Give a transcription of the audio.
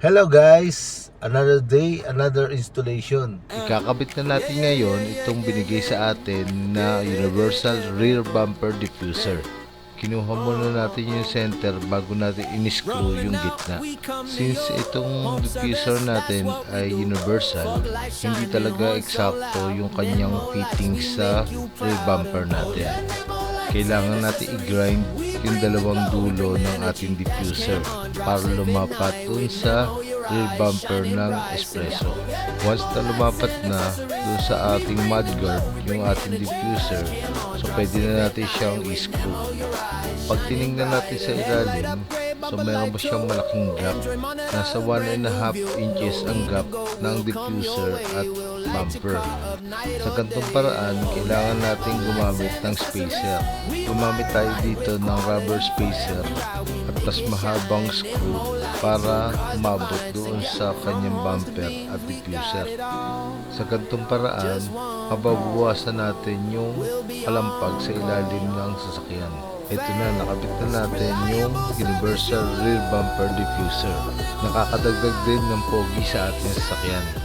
Hello guys! Another day, another installation. Ikakabit na natin ngayon itong binigay sa atin na Universal Rear Bumper Diffuser. Kinuha muna natin yung center bago natin in-screw yung gitna. Since itong diffuser natin ay universal, hindi talaga eksakto yung kanyang fitting sa rear bumper natin. Kailangan natin i-grind yung dalawang dulo ng ating diffuser para lumapat dun sa rear bumper ng Espresso. Once na lumapat na dun sa ating mudguard yung ating diffuser, so pwede na natin siyang i-screw. Pag tinignan natin sa ilalim, so meron ba siyang malaking gap? Nasa 1.5 inches ang gap ng diffuser at bumper. Sa ganitong paraan, kailangan natin gumamit ng spacer. Gumamit tayo dito ng rubber spacer at mas mahabang screw para umabot doon sa kanyang bumper at diffuser. Sa ganitong paraan, mababawasan natin yung palampag sa ilalim ng sasakyan. Ito na, nakabit na natin yung Universal Rear Bumper Diffuser. Nakakadagdag din ng pogi sa ating sasakyan.